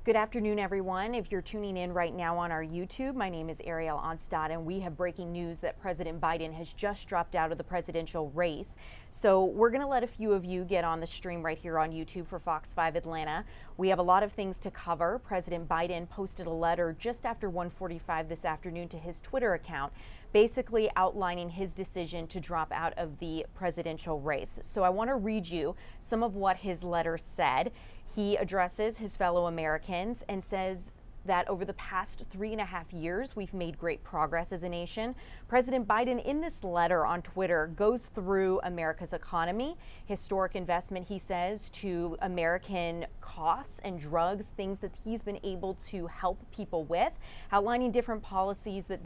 Good afternoon, everyone. If you're tuning in right now on our YouTube, my name is Ariel Onstad, and we have breaking news that President Biden has just dropped out of the presidential race. So we're going to let a few of you get on the stream right here on YouTube for Fox 5 Atlanta. We have a lot of things to cover. President Biden posted a letter just after 1:45 this afternoon to his Twitter account, basically outlining his decision to drop out of the presidential race. So I want to read you some of what his letter said. He addresses his fellow Americans and says that over the past 3.5 years, we've made great progress as a nation. President Biden, in this letter on Twitter, goes through America's economy, historic investment, he says, to American costs and drugs, things that he's been able to help people with, outlining different policies that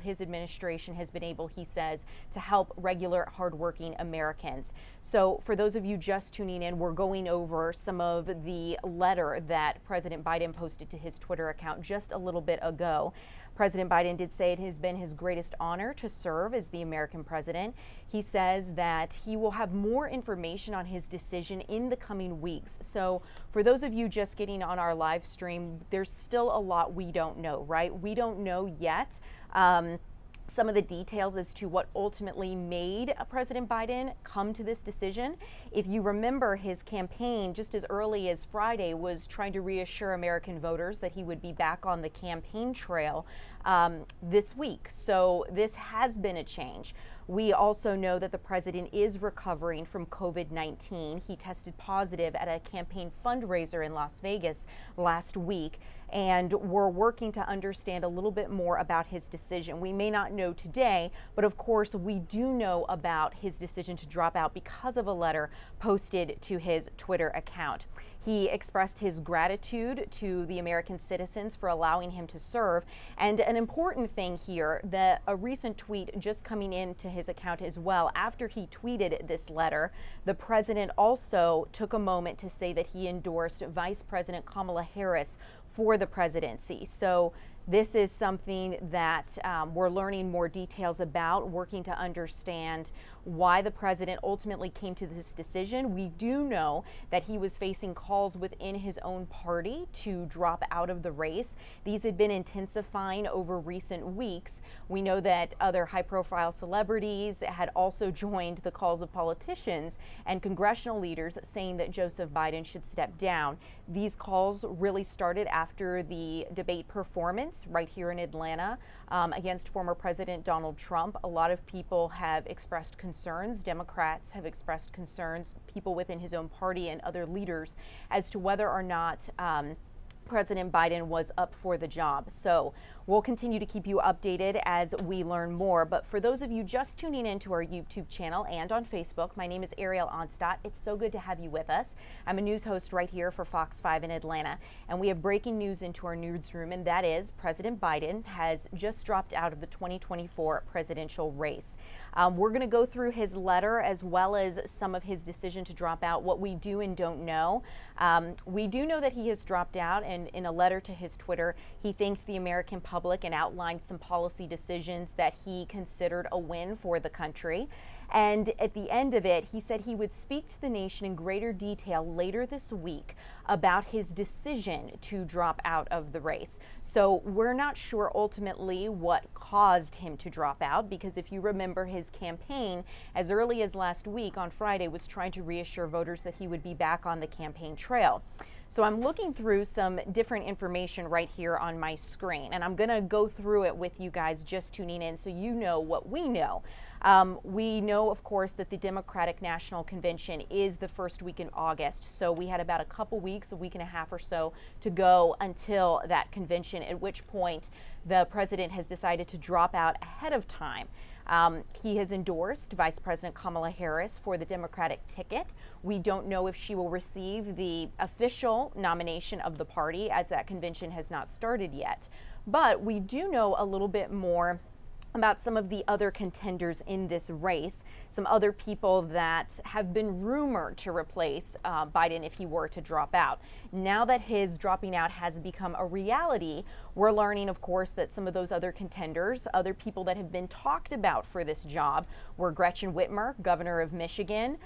his administration has been able, he says, to help regular, hardworking Americans. So for those of you just tuning in, we're going over some of the letter that President Biden posted to his Twitter account just a little bit ago. President Biden did say it has been his greatest honor to serve as the American president. He says that he will have more information on his decision in the coming weeks. So for those of you just getting on our live stream, there's still a lot we don't know, right? We don't know yet some of the details as to what ultimately made President Biden come to this decision. If you remember, his campaign just as early as Friday was trying to reassure American voters that he would be back on the campaign trail this week. So this has been a change. We also know that the president is recovering from COVID-19. He tested positive at a campaign fundraiser in Las Vegas last week, and we're working to understand a little bit more about his decision. We may not know today, but of course we do know about his decision to drop out because of a letter posted to his Twitter account. He expressed his gratitude to the American citizens for allowing him to serve. And an important thing here, a recent tweet just coming into his account as well, after he tweeted this letter, the president also took a moment to say that he endorsed Vice President Kamala Harris for the presidency. So this is something that we're learning more details about, working to understand why the president ultimately came to this decision. We do know that he was facing calls within his own party to drop out of the race. These had been intensifying over recent weeks. We know that other high-profile celebrities had also joined the calls of politicians and congressional leaders saying that Joseph Biden should step down. These calls really started after the debate performance right here in Atlanta against former President Donald Trump. A lot of people have expressed concerns. Democrats have expressed concerns, people within his own party and other leaders, as to whether or not President Biden was up for the job. So we'll continue to keep you updated as we learn more. But for those of you just tuning into our YouTube channel and on Facebook, my name is Ariel Onstad. It's so good to have you with us. I'm a news host right here for Fox 5 in Atlanta, and we have breaking news into our newsroom, and that is President Biden has just dropped out of the 2024 presidential race. We're going to go through his letter as well as some of his decision to drop out, what we do and don't know. We do know that he has dropped out, and in a letter to his Twitter, he thanked the American public and outlined some policy decisions that he considered a win for the country. And at the end of it, he said he would speak to the nation in greater detail later this week about his decision to drop out of the race. So we're not sure ultimately what caused him to drop out, because if you remember, his campaign as early as last week on Friday was trying to reassure voters that he would be back on the campaign trail. So I'm looking through some different information right here on my screen, and I'm going to go through it with you guys just tuning in so you know what we know. We know, of course, that the Democratic National Convention is the first week in August. So we had about a week and a half or so to go until that convention, at which point the president has decided to drop out ahead of time. He has endorsed Vice President Kamala Harris for the Democratic ticket. We don't know if she will receive the official nomination of the party, as that convention has not started yet. But we do know a little bit more about some of the other contenders in this race, some other people that have been rumored to replace Biden if he were to drop out. Now that his dropping out has become a reality, we're learning, of course, that some of those other contenders, other people that have been talked about for this job, were Gretchen Whitmer, governor of Michigan,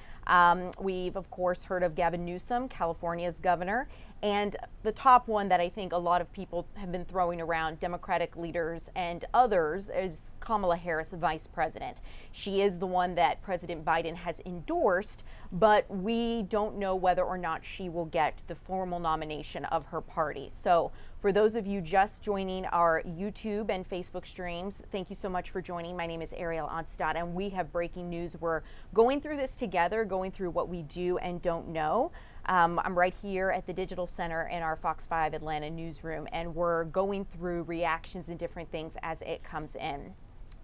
We've, of course, heard of Gavin Newsom, California's governor, and the top one that I think a lot of people have been throwing around, Democratic leaders and others, is Kamala Harris, Vice President. She is the one that President Biden has endorsed, but we don't know whether or not she will get the formal nomination of her party. So for those of you just joining our YouTube and Facebook streams, thank you so much for joining. My name is Ariel Onstad, and we have breaking news. We're going through this together, going through what we do and don't know. I'm right here at the Digital Center in our Fox 5 Atlanta newsroom, and we're going through reactions and different things as it comes in.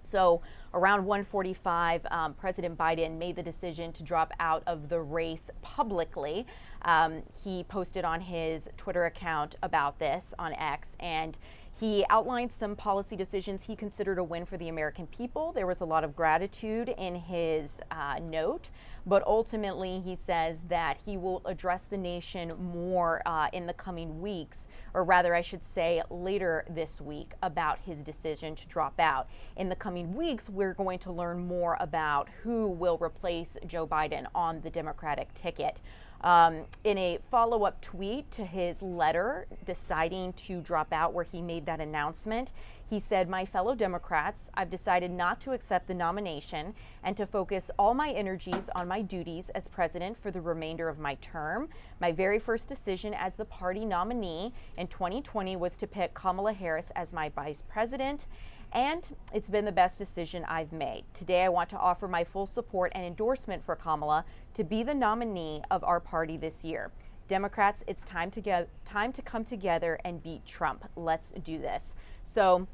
So around 1:45, President Biden made the decision to drop out of the race publicly. He posted on his Twitter account about this on X, and he outlined some policy decisions he considered a win for the American people. There was a lot of gratitude in his note, but ultimately he says that he will address the nation more in the coming weeks, or rather I should say later this week, about his decision to drop out. In the coming weeks, we're going to learn more about who will replace Joe Biden on the Democratic ticket. In a follow-up tweet to his letter deciding to drop out, where he made that announcement, he said, "My fellow Democrats, I've decided not to accept the nomination and to focus all my energies on my duties as president for the remainder of my term. My very first decision as the party nominee in 2020 was to pick Kamala Harris as my vice president, and it's been the best decision I've made. Today, I want to offer my full support and endorsement for Kamala to be the nominee of our party this year. Democrats, it's time to come together and beat Trump. Let's do this." So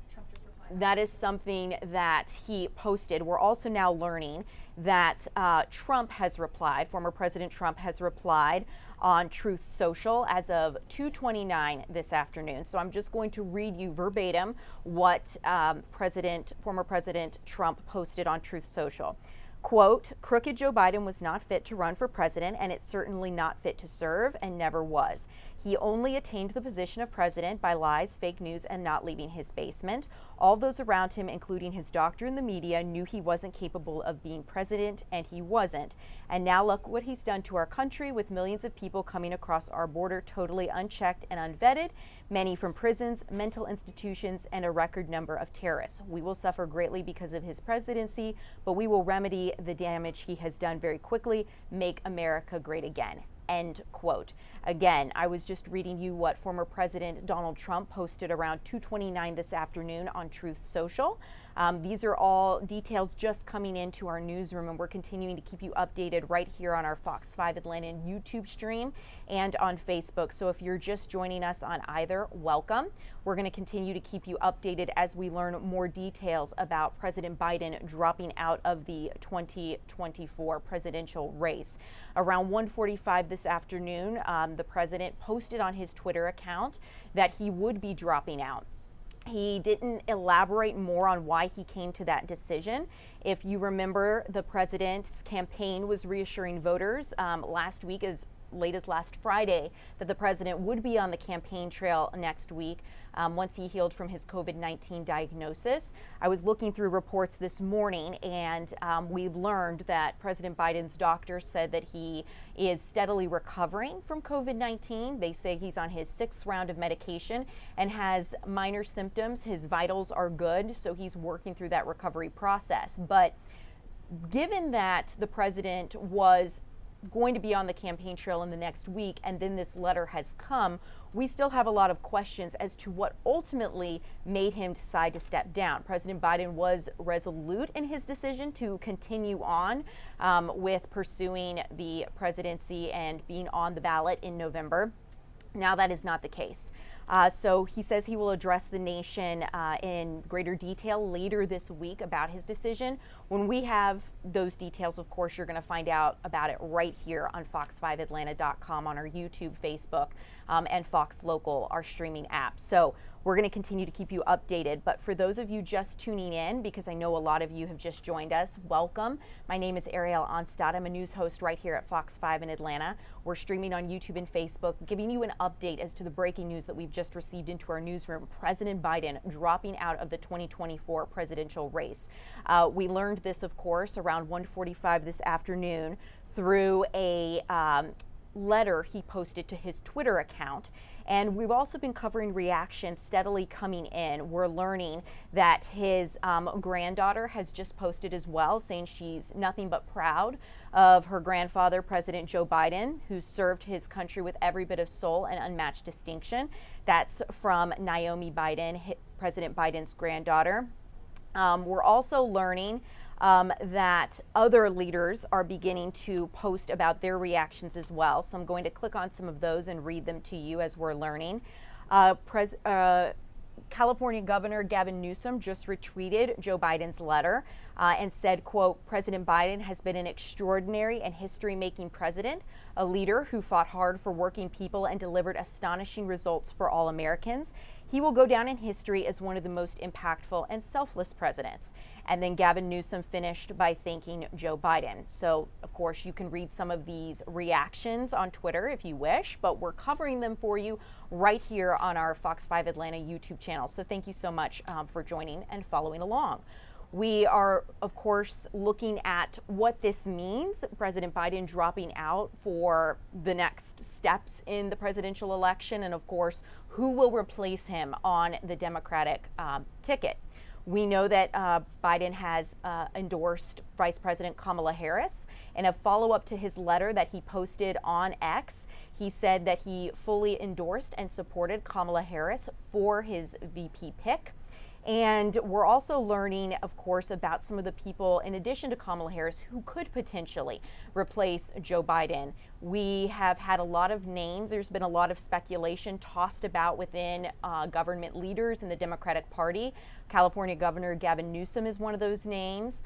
that is something that he posted. We're also now learning that Trump has replied, former President Trump has replied on Truth Social as of 2:29 this afternoon. So I'm just going to read you verbatim what former President Trump posted on Truth Social. Quote, "Crooked Joe Biden was not fit to run for president, and it's certainly not fit to serve, and never was. He only attained the position of president by lies, fake news, and not leaving his basement. All those around him, including his doctor and the media, knew he wasn't capable of being president, and he wasn't. And now look what he's done to our country, with millions of people coming across our border totally unchecked and unvetted, many from prisons, mental institutions, and a record number of terrorists. We will suffer greatly because of his presidency, but we will remedy the damage he has done very quickly. Make America great again." End quote. Again, I was just reading you what former President Donald Trump posted around 2:29 this afternoon on Truth Social. These are all details just coming into our newsroom, and we're continuing to keep you updated right here on our Fox 5 Atlanta YouTube stream and on Facebook. So if you're just joining us on either, welcome. We're going to continue to keep you updated as we learn more details about President Biden dropping out of the 2024 presidential race. Around 1:45 this afternoon, the president posted on his Twitter account that he would be dropping out. He didn't elaborate more on why he came to that decision. If you remember, the president's campaign was reassuring voters last week, as late as last Friday, that the president would be on the campaign trail next week once he healed from his COVID-19 diagnosis. I was looking through reports this morning, and we've learned that President Biden's doctor said that he is steadily recovering from COVID-19. They say he's on his 6th round of medication and has minor symptoms. His vitals are good, so he's working through that recovery process. But given that the president was going to be on the campaign trail in the next week, and then this letter has come, we still have a lot of questions as to what ultimately made him decide to step down. President Biden was resolute in his decision to continue on with pursuing the presidency and being on the ballot in November. Now that is not the case. So he says he will address the nation in greater detail later this week about his decision. When we have those details, of course, you're going to find out about it right here on fox5atlanta.com, on our YouTube, Facebook, and Fox Local, our streaming app. So we're going to continue to keep you updated. But for those of you just tuning in, because I know a lot of you have just joined us, welcome. My name is Ariel Onstad. I'm a news host right here at Fox 5 in Atlanta. We're streaming on YouTube and Facebook, giving you an update as to the breaking news that we've just received into our newsroom. President Biden dropping out of the 2024 presidential race. We learned this, of course, around 1:45 this afternoon through a letter he posted to his Twitter account. And we've also been covering reactions steadily coming in. We're learning that his granddaughter has just posted as well, saying she's nothing but proud of her grandfather, President Joe Biden, who served his country with every bit of soul and unmatched distinction. That's from Naomi Biden, President Biden's granddaughter. We're also learning that other leaders are beginning to post about their reactions as well. So I'm going to click on some of those and read them to you as we're learning. California Governor Gavin Newsom just retweeted Joe Biden's letter and said, quote, "President Biden has been an extraordinary and history-making president, a leader who fought hard for working people and delivered astonishing results for all Americans. He will go down in history as one of the most impactful and selfless presidents." And then Gavin Newsom finished by thanking Joe Biden. So, of course, you can read some of these reactions on Twitter if you wish, but we're covering them for you right here on our Fox 5 Atlanta YouTube channel. So thank you so much for joining and following along. We are, of course, looking at what this means, President Biden dropping out for the next steps in the presidential election, and of course, who will replace him on the Democratic ticket. We know that Biden has endorsed Vice President Kamala Harris. In a follow-up to his letter that he posted on X, he said that he fully endorsed and supported Kamala Harris for his VP pick. And we're also learning, of course, about some of the people, in addition to Kamala Harris, who could potentially replace Joe Biden. We have had a lot of names. There's been a lot of speculation tossed about within government leaders in the Democratic Party. California Governor Gavin Newsom is one of those names.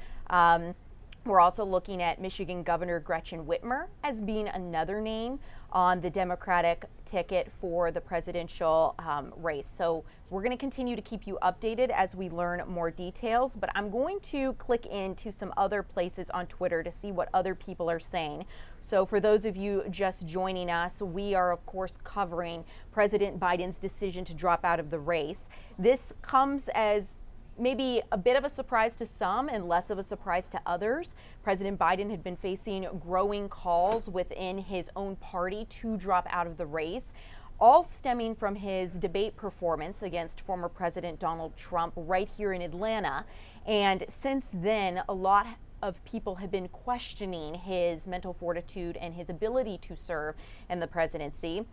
We're also looking at Michigan Governor Gretchen Whitmer as being another name on the Democratic ticket for the presidential race. So we're going to continue to keep you updated as we learn more details, but I'm going to click into some other places on Twitter to see what other people are saying. So for those of you just joining us, we are of course covering President Biden's decision to drop out of the race. This comes as maybe a bit of a surprise to some and less of a surprise to others. President Biden had been facing growing calls within his own party to drop out of the race, all stemming from his debate performance against former President Donald Trump right here in Atlanta. And since then, a lot of people have been questioning his mental fortitude and his ability to serve in the presidency.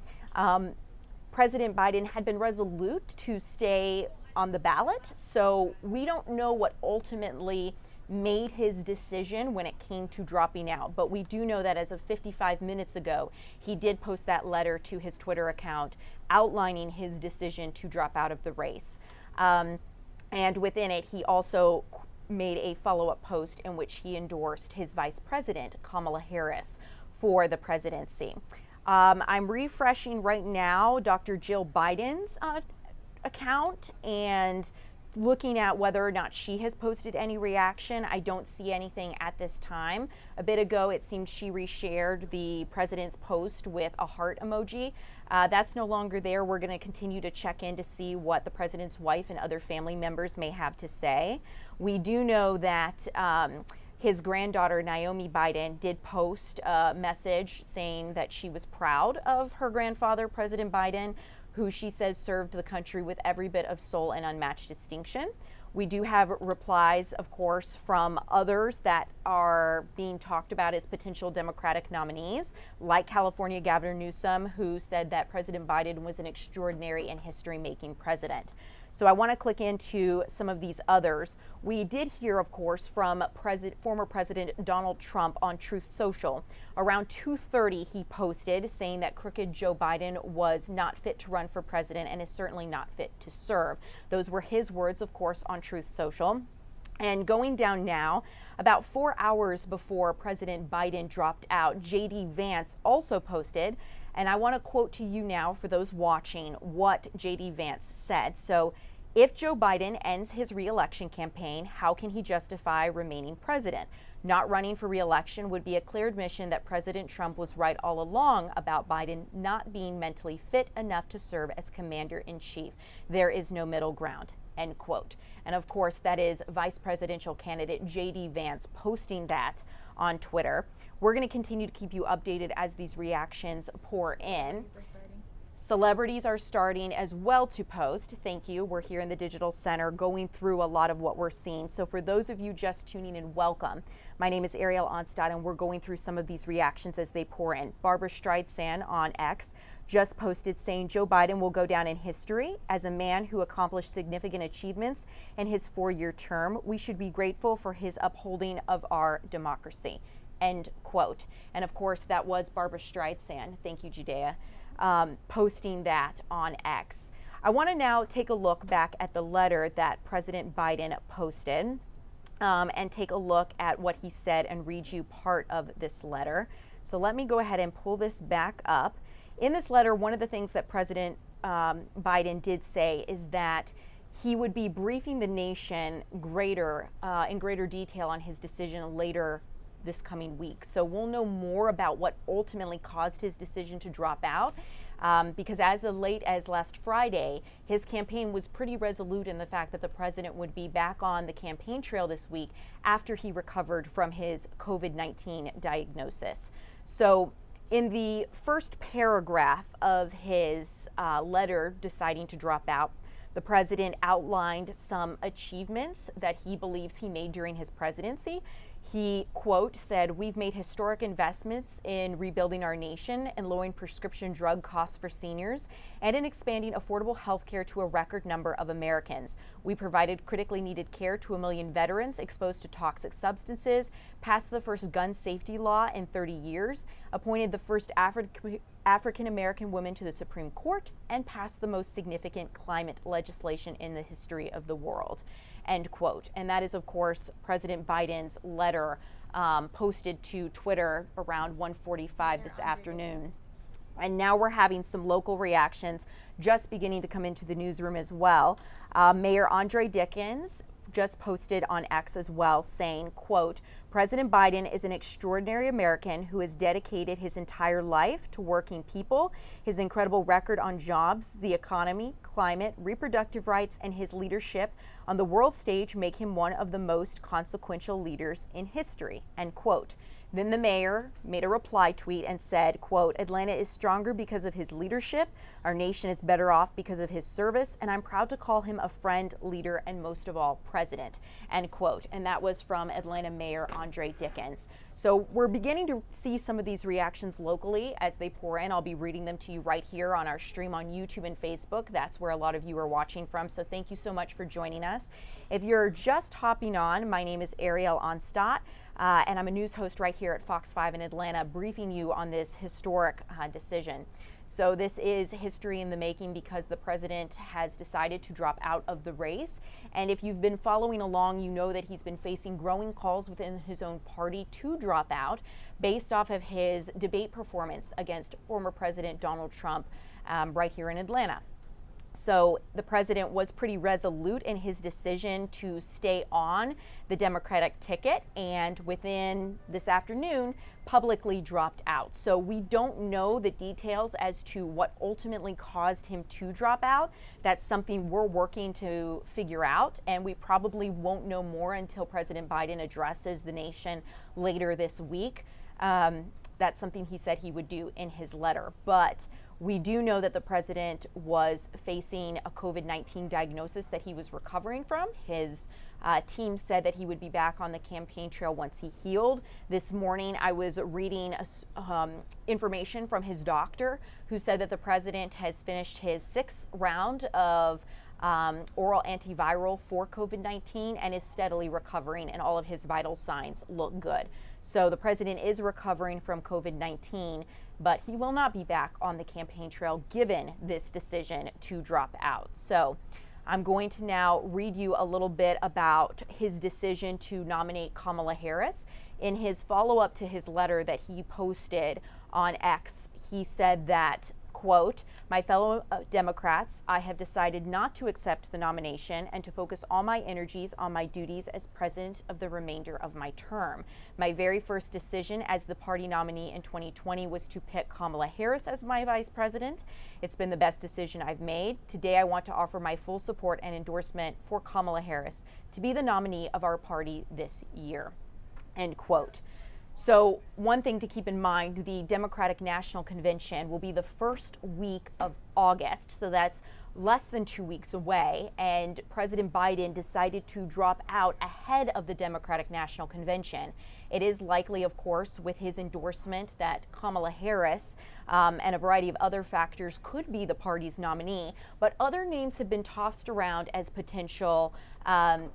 President Biden had been resolute to stay on the ballot, so we don't know what ultimately made his decision when it came to dropping out. But we do know that as of 55 minutes ago, he did post that letter to his Twitter account outlining his decision to drop out of the race. And within it, he also made a follow-up post in which he endorsed his Vice President, Kamala Harris, for the presidency. I'm refreshing right now Dr. Jill Biden's account and looking at whether or not she has posted any reaction. I don't see anything at this time. A bit ago, it seemed she reshared the president's post with a heart emoji. That's no longer there. We're going to continue to check in to see what the president's wife and other family members may have to say. We do know that his granddaughter, Naomi Biden, did post a message saying that she was proud of her grandfather, President Biden, who she says served the country with every bit of soul and unmatched distinction. We do have replies, of course, from others that are being talked about as potential Democratic nominees, like California Governor Newsom, who said that President Biden was an extraordinary and history-making president. So I want to click into some of these others. We did hear, of course, from former President Donald Trump on Truth Social. Around 2:30, he posted saying that crooked Joe Biden was not fit to run for president and is certainly not fit to serve. Those were his words, of course, on Truth Social. And going down now, about 4 hours before President Biden dropped out, J.D. Vance also posted, and I want to quote to you now for those watching what J.D. Vance said. So, if Joe Biden ends his re-election campaign, how can he justify remaining president? Not running for re-election would be a clear admission that President Trump was right all along about Biden not being mentally fit enough to serve as commander-in-chief. There is no middle ground. end quote. And of course, that is Vice Presidential candidate J.D. Vance posting that on Twitter. We're going to continue to keep you updated as these reactions pour in. Celebrities are starting as well to post. Thank you. We're here in the Digital Center going through a lot of what we're seeing. So for those of you just tuning in, welcome. My name is Ariel Onstad, and we're going through some of these reactions as they pour in. Barbara Streisand on X just posted saying Joe Biden will go down in history as a man who accomplished significant achievements in his 4-year term. We should be grateful for his upholding of our democracy. End quote. And of course, that was Barbara Streisand. Thank you, Judea. Posting that on X. I want to now take a look back at the letter that President Biden posted and take a look at what he said and read you part of this letter. So let me go ahead and pull this back up. In this letter, one of the things that President Biden did say is that he would be briefing the nation in greater detail on his decision later this coming week. So we'll know more about what ultimately caused his decision to drop out, because as late as last Friday, his campaign was pretty resolute in the fact that the president would be back on the campaign trail this week after he recovered from his COVID-19 diagnosis. So in the first paragraph of his letter deciding to drop out, the president outlined some achievements that he believes he made during his presidency. He, quote, said, "We've made historic investments in rebuilding our nation and lowering prescription drug costs for seniors and in expanding affordable health care to a record number of Americans. We provided critically needed care to 1 million veterans exposed to toxic substances, passed the first gun safety law in 30 years, appointed the first African-American woman to the Supreme Court, and passed the most significant climate legislation in the history of the world." End quote. And that is, of course, President Biden's letter posted to Twitter around 1:45 this afternoon. And now we're having some local reactions just beginning to come into the newsroom as well. Mayor Andre Dickens just posted on X as well saying, quote, "President Biden is an extraordinary American who has dedicated his entire life to working people. His incredible record on jobs, the economy, climate, reproductive rights, and his leadership on the world stage make him one of the most consequential leaders in history." End quote. Then the mayor made a reply tweet and said, quote, "Atlanta is stronger because of his leadership. Our nation is better off because of his service, and I'm proud to call him a friend, leader, and most of all, president." End quote. And that was from Atlanta Mayor Andre Dickens. So we're beginning to see some of these reactions locally as they pour in. I'll be reading them to you right here on our stream on YouTube and Facebook. That's where a lot of you are watching from. So thank you so much for joining us. If you're just hopping on, my name is Ariel Onstad. And I'm a news host right here at Fox 5 in Atlanta, briefing you on this historic decision. So this is history in the making because the president has decided to drop out of the race. And if you've been following along, you know that he's been facing growing calls within his own party to drop out based off of his debate performance against former President Donald Trump right here in Atlanta. So the president was pretty resolute in his decision to stay on the Democratic ticket, and within this afternoon publicly dropped out. So we don't know the details as to what ultimately caused him to drop out. That's something we're working to figure out, and we probably won't know more until President Biden addresses the nation later this week. That's something he said he would do in his letter. But we do know that the president was facing a COVID-19 diagnosis that he was recovering from. His team said that he would be back on the campaign trail once he healed. This morning, I was reading information from his doctor who said that the president has finished his 6th round of oral antiviral for COVID-19 and is steadily recovering, and all of his vital signs look good. So the president is recovering from COVID-19, but he will not be back on the campaign trail given this decision to drop out. So I'm going to now read you a little bit about his decision to nominate Kamala Harris. In his follow-up to his letter that he posted on X, he said that, quote, "My fellow Democrats, I have decided not to accept the nomination and to focus all my energies on my duties as president of the remainder of my term. My very first decision as the party nominee in 2020 was to pick Kamala Harris as my vice president. It's been the best decision I've made. Today, I want to offer my full support and endorsement for Kamala Harris to be the nominee of our party this year," end quote. So one thing to keep in mind, the Democratic National Convention will be the first week of August, so that's less than 2 weeks away, and President Biden decided to drop out ahead of the Democratic National Convention. It is likely, of course, with his endorsement that Kamala Harris and a variety of other factors could be the party's nominee, but other names have been tossed around as potential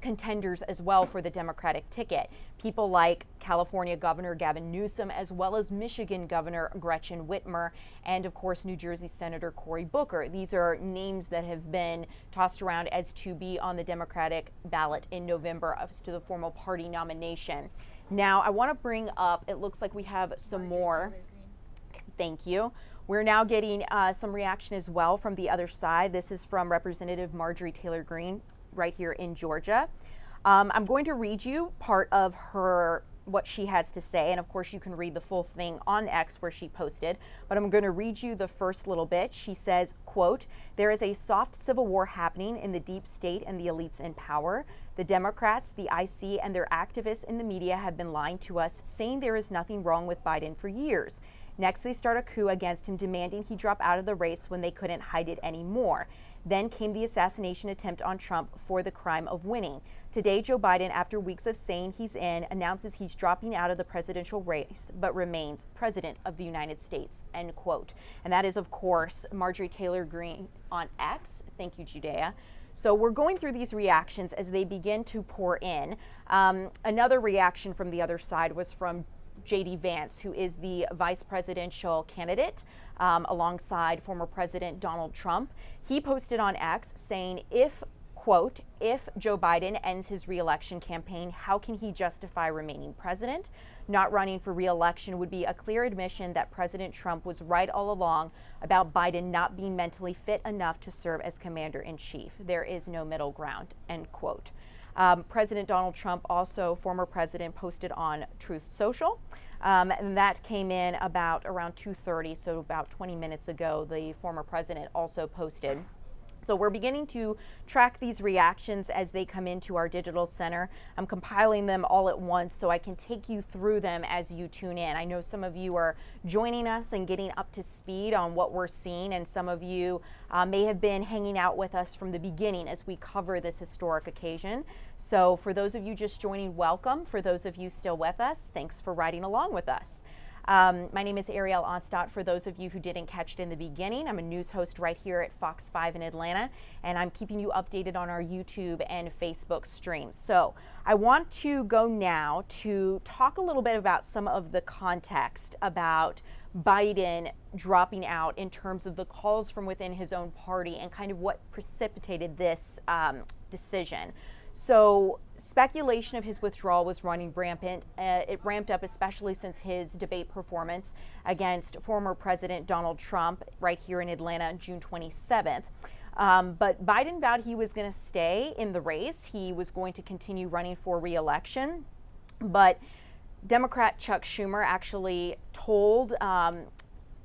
contenders as well for the Democratic ticket. People like California Governor Gavin Newsom, as well as Michigan Governor Gretchen Whitmer, and of course New Jersey Senator Cory Booker. These are names that have been tossed around as to be on the Democratic ballot in November as to the formal party nomination. Now, I want to bring up, it looks like we have some more. Thank you. We're now getting some reaction as well from the other side. This is from Representative Marjorie Taylor Greene right here in Georgia. I'm going to read you part of what she has to say, and of course you can read the full thing on X where she posted, but I'm going to read you the first little bit. She says, quote, "There is a soft civil war happening in the deep state and the elites in power. The Democrats, the IC, and their activists in the media have been lying to us, saying there is nothing wrong with Biden for years. Next, they start a coup against him, demanding he drop out of the race when they couldn't hide it anymore. Then came the assassination attempt on Trump for the crime of winning. Today, Joe Biden, after weeks of saying he's in, announces he's dropping out of the presidential race, but remains president of the United States," end quote. And that is, of course, Marjorie Taylor Greene on X. Thank you, Judea. So we're going through these reactions as they begin to pour in. Another reaction from the other side was from J.D. Vance, who is the vice presidential candidate alongside former President Donald Trump. He posted on X saying, quote, "If Joe Biden ends his re-election campaign, how can he justify remaining president? Not running for re-election would be a clear admission that President Trump was right all along about Biden not being mentally fit enough to serve as commander-in-chief. There is no middle ground," end quote. President Donald Trump, also former president, posted on Truth Social, and that came in around 2:30, so about 20 minutes ago. The former president also posted. So we're beginning to track these reactions as they come into our digital center. I'm compiling them all at once so I can take you through them as you tune in. I know some of you are joining us and getting up to speed on what we're seeing, and some of you may have been hanging out with us from the beginning as we cover this historic occasion. So for those of you just joining, welcome. For those of you still with us, thanks for riding along with us. My name is Ariel Onstadt. For those of you who didn't catch it in the beginning, I'm a news host right here at Fox 5 in Atlanta, and I'm keeping you updated on our YouTube and Facebook streams. So I want to go now to talk a little bit about some of the context about Biden dropping out in terms of the calls from within his own party and kind of what precipitated this decision. So speculation of his withdrawal was running rampant. It ramped up especially since his debate performance against former President Donald Trump right here in Atlanta on June 27th. But Biden vowed he was going to stay in the race. He was going to continue running for re-election. But Democrat Chuck Schumer actually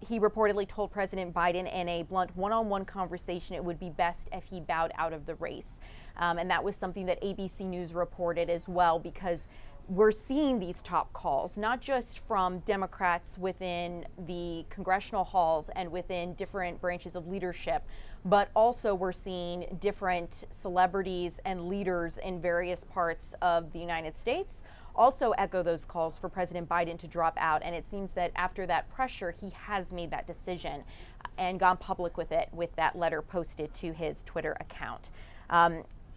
he reportedly told President Biden in a blunt one-on-one conversation it would be best if he bowed out of the race. And that was something that ABC News reported as well, because we're seeing these top calls, not just from Democrats within the congressional halls and within different branches of leadership, but also we're seeing different celebrities and leaders in various parts of the United States also echo those calls for President Biden to drop out. And it seems that after that pressure, he has made that decision and gone public with it, with that letter posted to his Twitter account.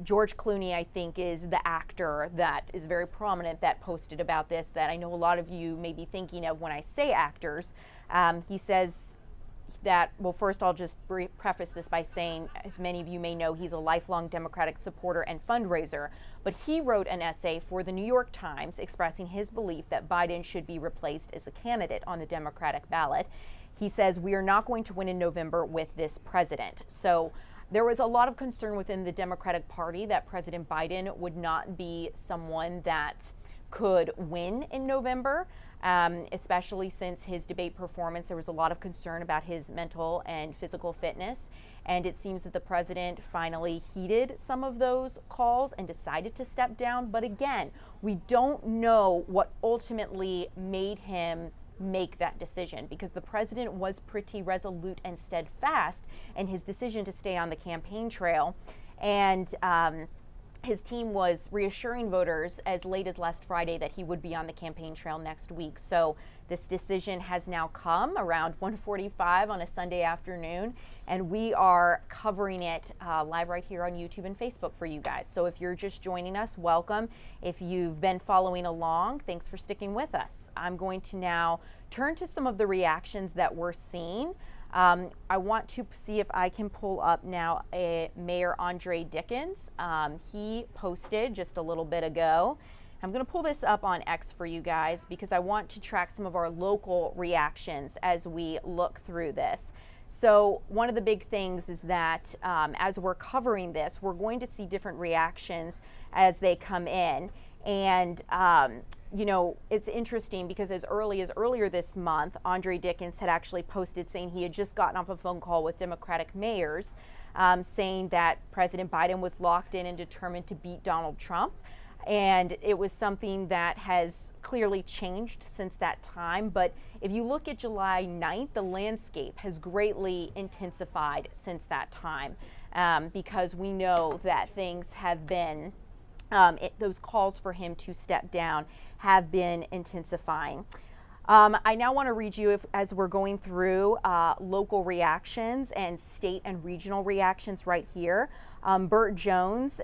George Clooney, I think, is the actor that is very prominent that posted about this, that I know a lot of you may be thinking of when I say actors. He says that, well, first I'll just preface this by saying, as many of you may know, he's a lifelong Democratic supporter and fundraiser, but he wrote an essay for the New York Times expressing his belief that Biden should be replaced as a candidate on the Democratic ballot. He says, "We are not going to win in November with this president." So there was a lot of concern within the Democratic Party that President Biden would not be someone that could win in November, especially since his debate performance. There was a lot of concern about his mental and physical fitness, and it seems that the president finally heeded some of those calls and decided to step down. But again, we don't know what ultimately made him make that decision, because the president was pretty resolute and steadfast in his decision to stay on the campaign trail. And his team was reassuring voters as late as last Friday that he would be on the campaign trail next week. So this decision has now come around 1:45 on a Sunday afternoon, and we are covering it live right here on YouTube and Facebook for you guys. So if you're just joining us, welcome. If you've been following along, thanks for sticking with us. I'm going to now turn to some of the reactions that we're seeing. I want to see if I can pull up now Mayor Andre Dickens. He posted just a little bit ago. I'm going to pull this up on X for you guys because I want to track some of our local reactions as we look through this. So one of the big things is that as we're covering this, we're going to see different reactions as they come in. And you know, it's interesting because as early as earlier this month, Andre Dickens had actually posted saying he had just gotten off a phone call with Democratic mayors, saying that President Biden was locked in and determined to beat Donald Trump. And it was something that has clearly changed since that time. But if you look at July 9th, the landscape has greatly intensified since that time, because we know that things have been those calls for him to step down have been intensifying. I now want to read you, as we're going through local reactions and state and regional reactions right here. Burt Jones,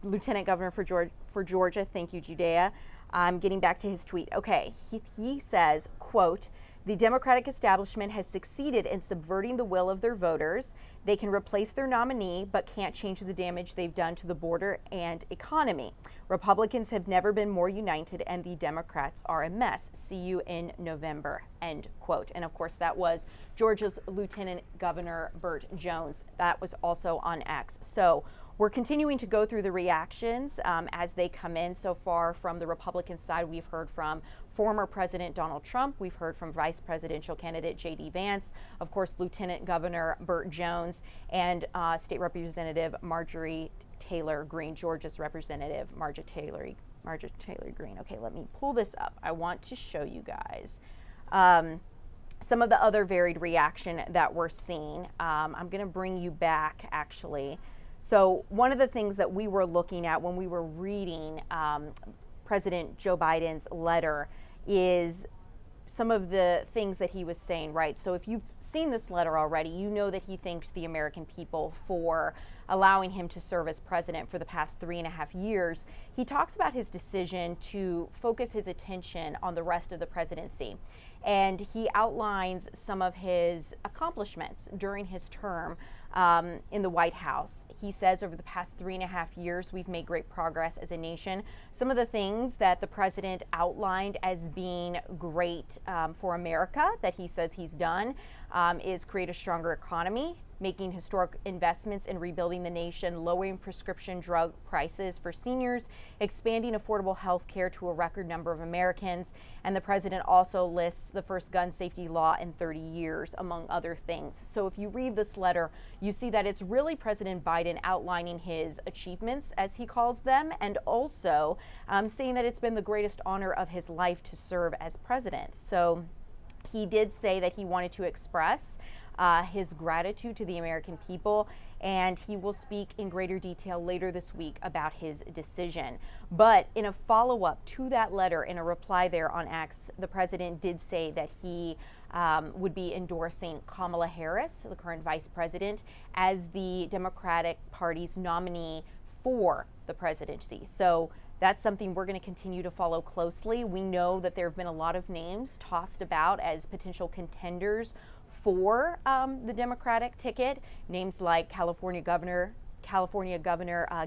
Lieutenant Governor for Georgia, thank you, Judea. I'm getting back to his tweet. Okay, he says, quote, "The Democratic establishment has succeeded in subverting the will of their voters. They can replace their nominee, but can't change the damage they've done to the border and economy. Republicans have never been more united, and the Democrats are a mess. See you in November," end quote. And of course, that was Georgia's Lieutenant Governor Burt Jones. That was also on X. So we're continuing to go through the reactions as they come in. So far from the Republican side, we've heard from former President Donald Trump. We've heard from Vice Presidential candidate J.D. Vance, of course, Lieutenant Governor Burt Jones, and State Representative Marjorie Taylor Greene, Georgia's Representative Marjorie Taylor Greene. Okay, let me pull this up. I want to show you guys some of the other varied reaction that we're seeing. I'm going to bring you back, actually. So one of the things that we were looking at when we were reading President Joe Biden's letter is some of the things that he was saying, right? So if you've seen this letter already, you know that he thanked the American people for allowing him to serve as president for the past 3.5 years. He talks about his decision to focus his attention on the rest of the presidency. And he outlines some of his accomplishments during his term in the White House. He says over the past 3.5 years, we've made great progress as a nation. Some of the things that the president outlined as being great for America that he says he's done is create a stronger economy, making historic investments in rebuilding the nation, lowering prescription drug prices for seniors, expanding affordable health care to a record number of Americans, and the president also lists the first gun safety law in 30 years, among other things. So if you read this letter, you see that it's really President Biden outlining his achievements, as he calls them, and also saying that it's been the greatest honor of his life to serve as president. So he did say that he wanted to express his gratitude to the American people, and he will speak in greater detail later this week about his decision. But in a follow-up to that letter, in a reply there on X, the president did say that he would be endorsing Kamala Harris, the current vice president, as the Democratic Party's nominee for the presidency. So That's something we're going to continue to follow closely. We know that there have been a lot of names tossed about as potential contenders for the Democratic ticket. Names like California Governor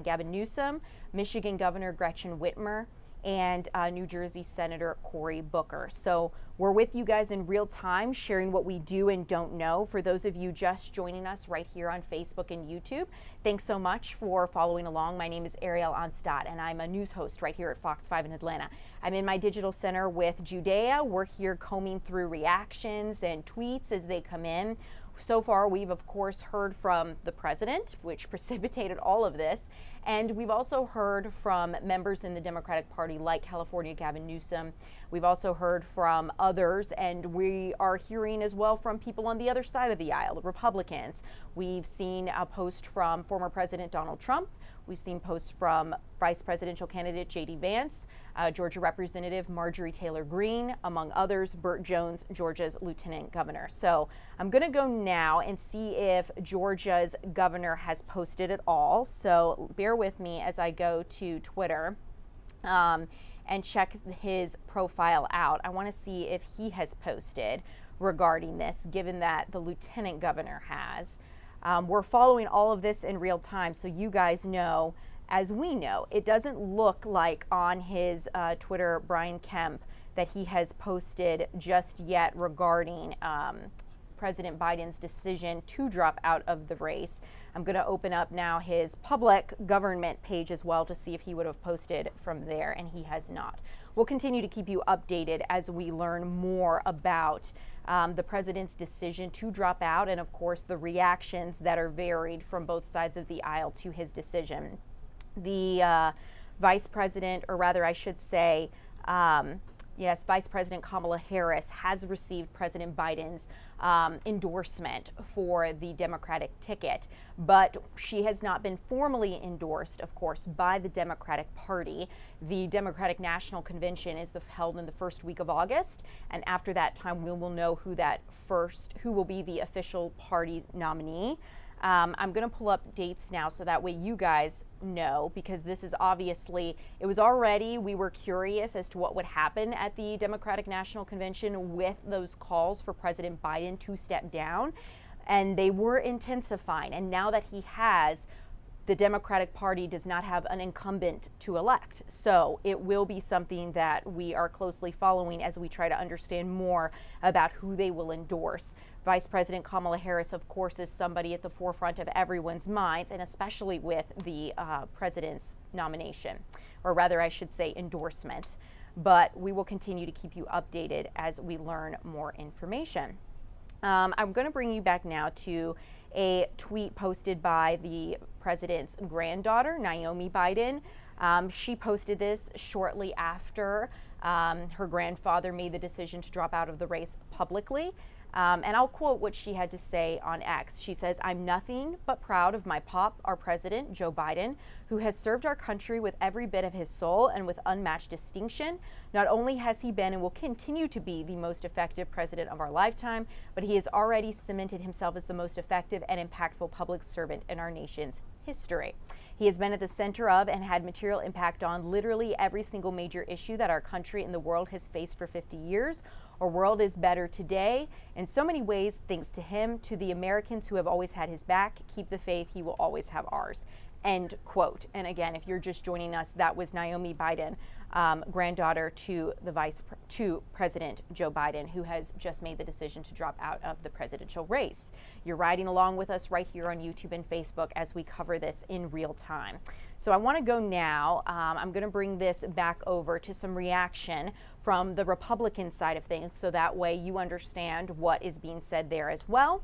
Gavin Newsom, Michigan Governor Gretchen Whitmer, and New Jersey Senator Cory Booker. So we're with you guys in real time, sharing what we do and don't know. For those of you just joining us right here on Facebook and YouTube, thanks so much for following along. My name is Ariel Onstadt, and I'm a news host right here at Fox 5 in Atlanta. I'm in my digital center with Judea. We're here combing through reactions and tweets as they come in. So far, we've of course heard from the president, which precipitated all of this, and we've also heard from members in the Democratic Party like California Gavin Newsom. We've also heard from others, and we are hearing as well from people on the other side of the aisle, the Republicans. We've seen a post from former President Donald Trump. We've seen posts from Vice Presidential candidate J.D. Vance, Georgia Representative Marjorie Taylor Greene, among others, Burt Jones, Georgia's Lieutenant Governor. So I'm going to go now and see if Georgia's governor has posted at all. So bear with me as I go to Twitter and check his profile out. I want to see if he has posted regarding this, given that the Lieutenant Governor has. We're following all of this in real time, so you guys know, as we know, it doesn't look like on his Twitter, Brian Kemp, that he has posted just yet regarding President Biden's decision to drop out of the race. I'm going to open up now his public government page as well to see if he would have posted from there, and he has not. We'll continue to keep you updated as we learn more about the president's decision to drop out, and of course the reactions that are varied from both sides of the aisle to his decision. The vice president, or rather I should say, yes, Vice President Kamala Harris has received President Biden's endorsement for the Democratic ticket, but she has not been formally endorsed, of course, by the Democratic Party. The Democratic National Convention is held in the first week of August, and after that time we will know who will be the official party's nominee. I'm going to pull up dates now so that way you guys know, because this is obviously, we were curious as to what would happen at the Democratic National Convention with those calls for President Biden to step down, and they were intensifying. And now that he has, the Democratic Party does not have an incumbent to elect. So it will be something that we are closely following as we try to understand more about who they will endorse. Vice President Kamala Harris, of course, is somebody at the forefront of everyone's minds, and especially with the president's nomination, or rather I should say endorsement. But we will continue to keep you updated as we learn more information. I'm going to bring you back now to a tweet posted by the president's granddaughter, Naomi Biden. She posted this shortly after her grandfather made the decision to drop out of the race publicly. And I'll quote what she had to say on X. She says, "I'm nothing but proud of my pop, our president, Joe Biden, who has served our country with every bit of his soul and with unmatched distinction. Not only has he been and will continue to be the most effective president of our lifetime, but he has already cemented himself as the most effective and impactful public servant in our nation's history. He has been at the center of and had material impact on literally every single major issue that our country and the world has faced for 50 years. Our world is better today in so many ways thanks to him. To the Americans who have always had his back, keep the faith, he will always have ours." End quote. And again, if you're just joining us, that was Naomi Biden, granddaughter to President Joe Biden, who has just made the decision to drop out of the presidential race. You're riding along with us right here on YouTube and Facebook as we cover this in real time. So I want to go now. I'm going to bring this back over to some reaction from the Republican side of things, so that way you understand what is being said there as well.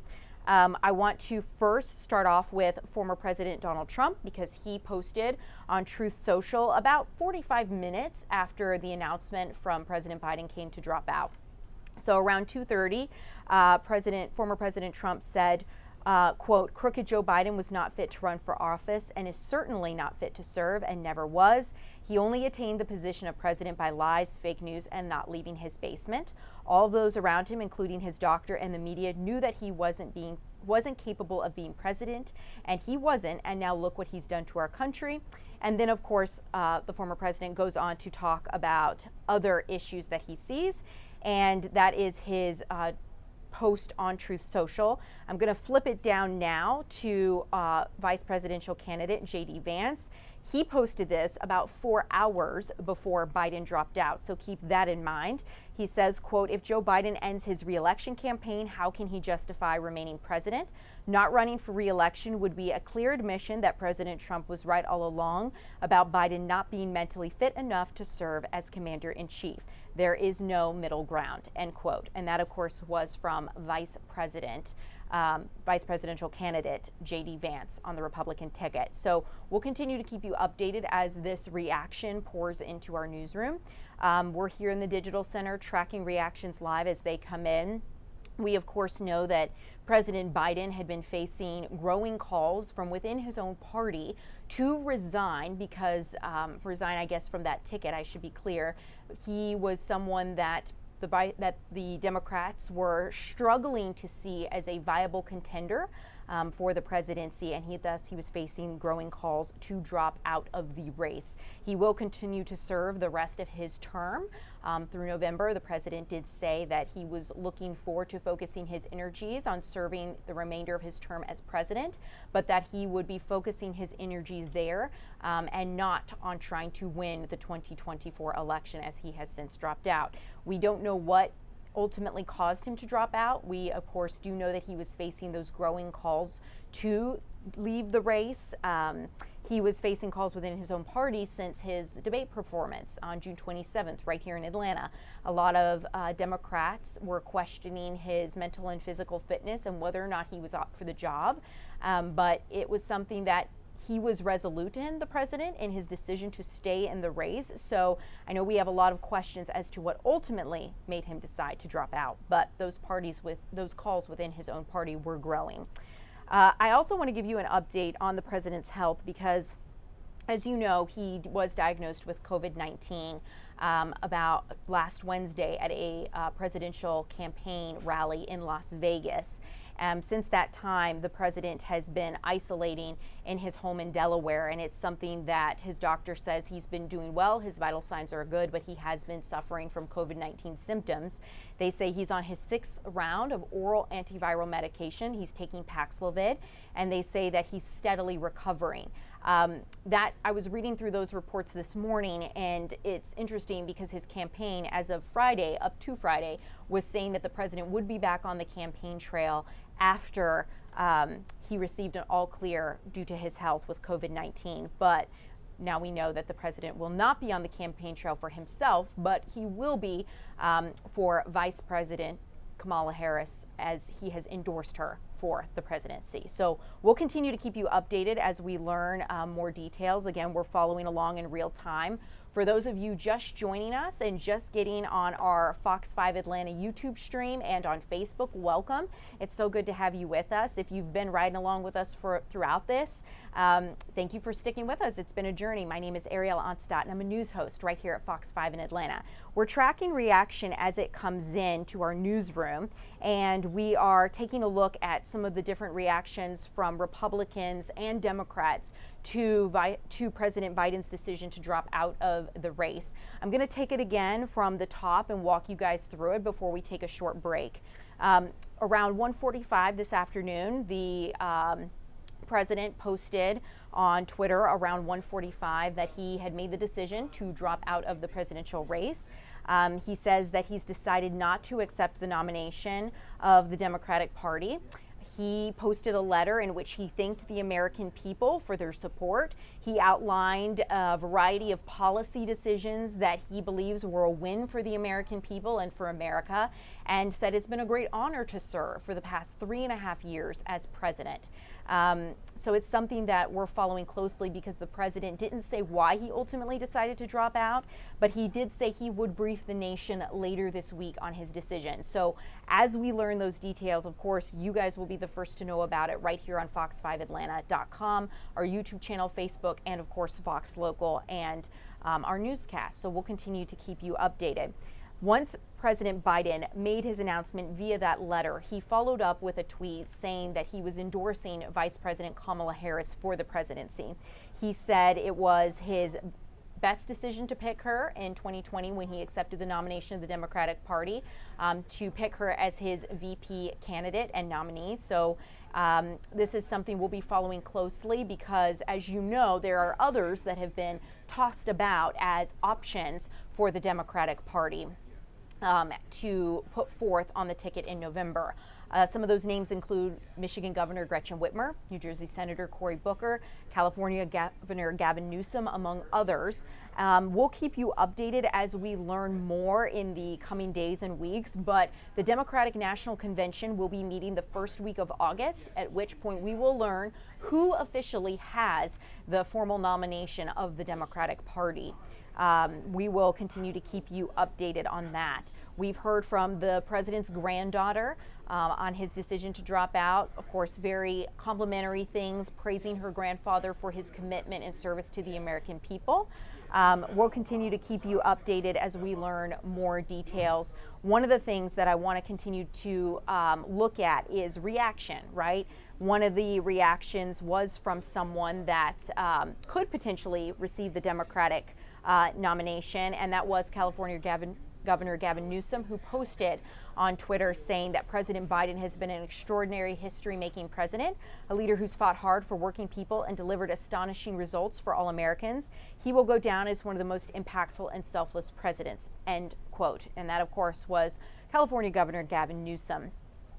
I want to first start off with former President Donald Trump, because he posted on Truth Social about 45 minutes after the announcement from President Biden came to drop out. So around 2:30, former President Trump said, quote, "Crooked Joe Biden was not fit to run for office and is certainly not fit to serve and never was. He only attained the position of president by lies, fake news, and not leaving his basement. All those around him, including his doctor and the media, knew that he wasn't capable of being president, and he wasn't, and now look what he's done to our country. And then, of course, the former president goes on to talk about other issues that he sees, and that is his post on Truth Social. I'm going to flip it down now to vice presidential candidate J.D. Vance. He posted this about 4 hours before Biden dropped out, so keep that in mind. He says, quote, "If Joe Biden ends his re-election campaign, how can he justify remaining president? Not running for re-election would be a clear admission that President Trump was right all along about Biden not being mentally fit enough to serve as commander-in-chief. There is no middle ground," end quote. And that, of course, was from vice presidential candidate J.D. Vance on the Republican ticket. So we'll continue to keep you updated as this reaction pours into our newsroom. We're here in the Digital Center tracking reactions live as they come in. We, of course, know that President Biden had been facing growing calls from within his own party to resign I guess, from that ticket. I should be clear. He was someone that the Democrats were struggling to see as a viable contender for the presidency, and he was facing growing calls to drop out of the race. He will continue to serve the rest of his term through November. The president did say that he was looking forward to focusing his energies on serving the remainder of his term as president, but that he would be focusing his energies there and not on trying to win the 2024 election, as he has since dropped out. We don't know what ultimately caused him to drop out. We, of course, do know that he was facing those growing calls to leave the race. He was facing calls within his own party since his debate performance on June 27th, right here in Atlanta. A lot of Democrats were questioning his mental and physical fitness and whether or not he was up for the job. But it was something that he was resolute in, the president, in his decision to stay in the race. So I know we have a lot of questions as to what ultimately made him decide to drop out, but those calls within his own party were growing. I also want to give you an update on the president's health because, as you know, he was diagnosed with COVID-19 about last Wednesday at a presidential campaign rally in Las Vegas. Since that time, the president has been isolating in his home in Delaware, and it's something that his doctor says he's been doing well. His vital signs are good, but he has been suffering from COVID-19 symptoms. They say he's on his 6th round of oral antiviral medication. He's taking Paxlovid, and they say that he's steadily recovering. I was reading through those reports this morning, and it's interesting because his campaign, as of Friday, up to Friday, was saying that the president would be back on the campaign trail after he received an all clear due to his health with COVID-19. But now we know that the president will not be on the campaign trail for himself, but he will be for Vice President Kamala Harris, as he has endorsed her for the presidency. So we'll continue to keep you updated as we learn more details. Again, we're following along in real time. For those of you just joining us and just getting on our Fox 5 Atlanta YouTube stream and on Facebook, welcome. It's so good to have you with us. If you've been riding along with us throughout this, thank you for sticking with us. It's been a journey. My name is Ariel Onstadt, and I'm a news host right here at Fox 5 in Atlanta. We're tracking reaction as it comes in to our newsroom, and we are taking a look at some of the different reactions from Republicans and Democrats to President Biden's decision to drop out of the race. I'm going to take it again from the top and walk you guys through it before we take a short break. Around 1:45 this afternoon, the president posted on Twitter around 1:45 that he had made the decision to drop out of the presidential race. He says that he's decided not to accept the nomination of the Democratic Party. He posted a letter in which he thanked the American people for their support. He outlined a variety of policy decisions that he believes were a win for the American people and for America, and said it's been a great honor to serve for the past 3.5 years as president. So it's something that we're following closely because the president didn't say why he ultimately decided to drop out, but he did say he would brief the nation later this week on his decision. So as we learn those details, of course, you guys will be the first to know about it right here on fox5atlanta.com, our YouTube channel, Facebook, and of course Fox Local and our newscast. So we'll continue to keep you updated. Once President Biden made his announcement via that letter, he followed up with a tweet saying that he was endorsing Vice President Kamala Harris for the presidency. He said it was his best decision to pick her in 2020 when he accepted the nomination of the Democratic Party, to pick her as his VP candidate and nominee. So this is something we'll be following closely because, as you know, there are others that have been tossed about as options for the Democratic Party to put forth on the ticket in November. Some of those names include Michigan Governor Gretchen Whitmer, New Jersey Senator Cory Booker, California Governor Gavin Newsom, among others. We'll keep you updated as we learn more in the coming days and weeks, but the Democratic National Convention will be meeting the first week of August, at which point we will learn who officially has the formal nomination of the Democratic Party. We will continue to keep you updated on that. We've heard from the president's granddaughter on his decision to drop out. Of course, very complimentary things, praising her grandfather for his commitment and service to the American people. We'll continue to keep you updated as we learn more details. One of the things that I want to continue to look at is reaction, right? One of the reactions was from someone that could potentially receive the Democratic nomination, and that was California Governor Gavin Newsom, who posted on Twitter saying that President Biden has been an extraordinary history-making president, a leader who's fought hard for working people and delivered astonishing results for all Americans. He will go down as one of the most impactful and selfless presidents, end quote. And that, of course, was California Governor Gavin Newsom.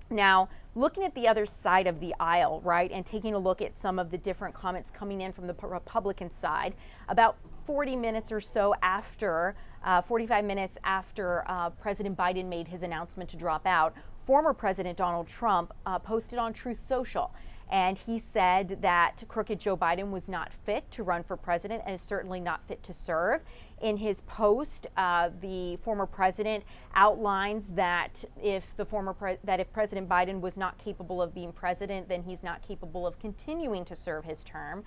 Now, looking at the other side of the aisle, right, and taking a look at some of the different comments coming in from the Republican side, about 40 minutes or so after, 45 minutes after President Biden made his announcement to drop out, former President Donald Trump posted on Truth Social. And he said that crooked Joe Biden was not fit to run for president and is certainly not fit to serve. In his post, the former president outlines that if President Biden was not capable of being president, then he's not capable of continuing to serve his term.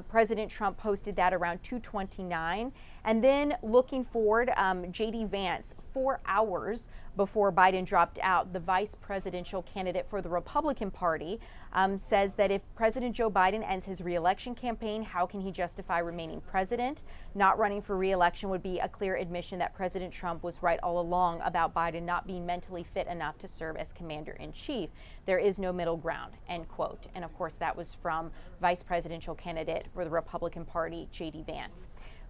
President Trump posted that around 2:29. And then looking forward, J.D. Vance, 4 hours before Biden dropped out, the vice presidential candidate for the Republican Party, says that if President Joe Biden ends his re-election campaign, how can he justify remaining president? Not running for re-election would be a clear admission that President Trump was right all along about Biden not being mentally fit enough to serve as commander-in-chief. There is no middle ground, end quote. And of course, that was from vice presidential candidate for the Republican Party, J.D. Vance.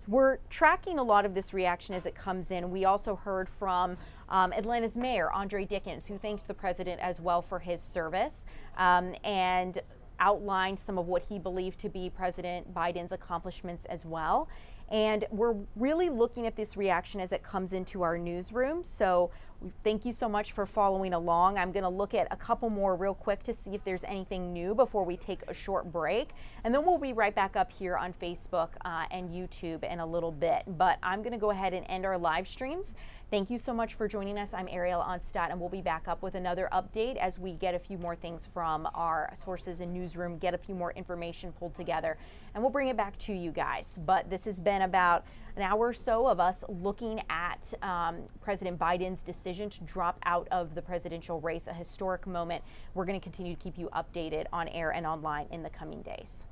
We're tracking a lot of this reaction as it comes in. We also heard from Atlanta's mayor, Andre Dickens, who thanked the president as well for his service and outlined some of what he believed to be President Biden's accomplishments as well. And we're really looking at this reaction as it comes into our newsroom. So thank you so much for following along. I'm going to look at a couple more real quick to see if there's anything new before we take a short break. And then we'll be right back up here on Facebook and YouTube in a little bit. But I'm going to go ahead and end our live streams. Thank you so much for joining us. I'm Ariel Onstadt, and we'll be back up with another update as we get a few more things from our sources and newsroom, get a few more information pulled together, and we'll bring it back to you guys. But this has been about an hour or so of us looking at President Biden's decision to drop out of the presidential race, a historic moment. We're going to continue to keep you updated on air and online in the coming days.